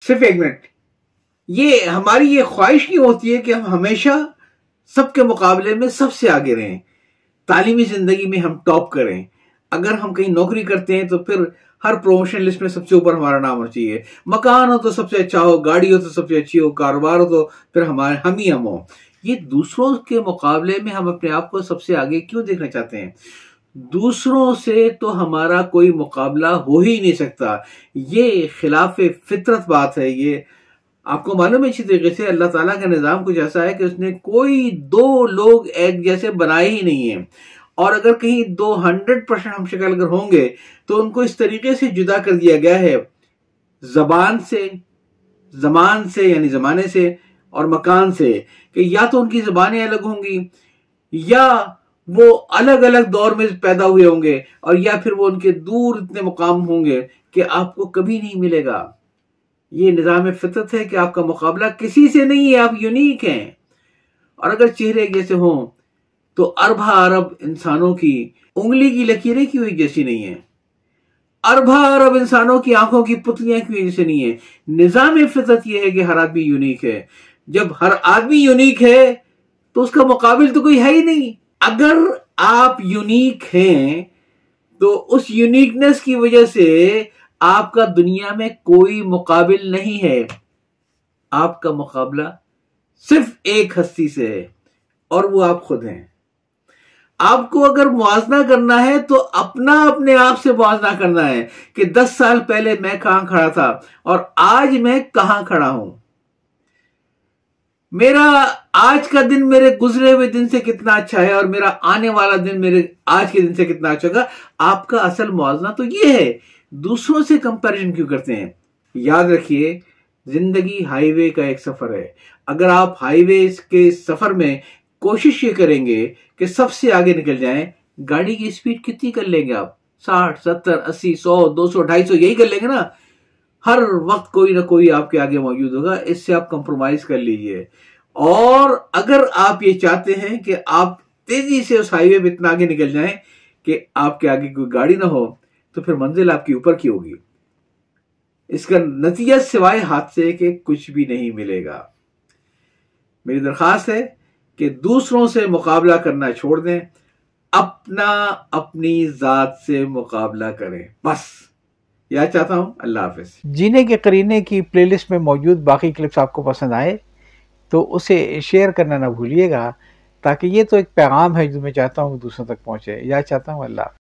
صرف 1 منٹ. یہ ہماری یہ خواہش نہیں ہوتی ہے کہ ہم ہمیشہ سب کے مقابلے میں سب سے آگے رہیں، تعلیمی زندگی میں ہم ٹاپ کریں. اگر ہم کہیں نوکری کرتے ہیں تو پھر ہر پروموشن لسٹ میں سب سے اوپر ہمارا نام ہونا چاہیے. مکان ہو تو سب سے اچھا ہو، گاڑی ہو تو سب سے اچھی ہو، کاروبار ہو تو پھر ہم ہی ہو. یہ دوسروں کے مقابلے میں ہم اپنے آپ کو سب سے آگے کیوں دیکھنا چاہتے ہیں؟ دوسروں سے تو ہمارا کوئی مقابلہ ہو ہی نہیں سکتا. یہ خلاف فطرت بات ہے. یہ آپ کو معلوم ہے اچھی طریقے سے اللہ تعالیٰ کا نظام کچھ ایسا ہے کہ اس نے کوئی 2 لوگ ایک جیسے بنائے ہی نہیں ہیں. اور اگر کہیں 100% ہم شکل اگر ہوں گے تو ان کو اس طریقے سے جدا کر دیا گیا ہے زبان سے، زمان سے یعنی زمانے سے، اور مکان سے، کہ یا تو ان کی زبانیں الگ ہوں گی، یا وہ الگ الگ دور میں پیدا ہوئے ہوں گے، اور یا پھر وہ ان کے دور اتنے مقام ہوں گے کہ آپ کو کبھی نہیں ملے گا. یہ نظام فطرت ہے کہ آپ کا مقابلہ کسی سے نہیں ہے، آپ یونیک ہیں. اور اگر چہرے جیسے ہوں تو ارب انسانوں کی انگلی کی لکیریں کیوں ایک جیسی نہیں ہیں؟ ارب انسانوں کی آنکھوں کی پتلیاں کیوں ایک جیسے نہیں ہیں؟ نظام فطرت یہ ہے کہ ہر آدمی یونیک ہے. جب ہر آدمی یونیک ہے تو اس کا مقابل تو کوئی ہے ہی نہیں. اگر آپ یونیک ہیں تو اس یونیکنس کی وجہ سے آپ کا دنیا میں کوئی مقابل نہیں ہے. آپ کا مقابلہ صرف ایک ہستی سے ہے، اور وہ آپ خود ہیں. آپ کو اگر موازنہ کرنا ہے تو اپنے آپ سے موازنہ کرنا ہے کہ 10 سال پہلے میں کہاں کھڑا تھا اور آج میں کہاں کھڑا ہوں. میرا آج کا دن میرے گزرے ہوئے دن سے کتنا اچھا ہے، اور میرا آنے والا دن میرے آج کے دن سے کتنا اچھا ہوگا. آپ کا اصل موازنہ تو یہ ہے. دوسروں سے کمپیریزن کیوں کرتے ہیں؟ یاد رکھیے، زندگی ہائی وے کا ایک سفر ہے. اگر آپ ہائی وے کے سفر میں کوشش یہ کریں گے کہ سب سے آگے نکل جائیں، گاڑی کی سپیڈ کتنی کر لیں گے آپ؟ 60، 70، 80، 100، 200، 250 یہی کر لیں گے نا. ہر وقت کوئی نہ کوئی آپ کے آگے موجود ہوگا. اس سے آپ کمپرومائز کر لیجئے. اور اگر آپ یہ چاہتے ہیں کہ آپ تیزی سے اس ہائی وے پہ اتنا آگے نکل جائیں کہ آپ کے آگے کوئی گاڑی نہ ہو، تو پھر منزل آپ کی اوپر کی ہوگی. اس کا نتیجہ سوائے حادثے کے کچھ بھی نہیں ملے گا. میری درخواست ہے کہ دوسروں سے مقابلہ کرنا چھوڑ دیں، اپنی ذات سے مقابلہ کریں. بس یاد چاہتا ہوں. اللہ حافظ. جینے کے قرینے کی پلے لسٹ میں موجود باقی کلپس آپ کو پسند آئے تو اسے شیئر کرنا نہ بھولیے گا، تاکہ یہ تو ایک پیغام ہے جو میں چاہتا ہوں دوسروں تک پہنچے. یاد چاہتا ہوں. اللہ حافظ.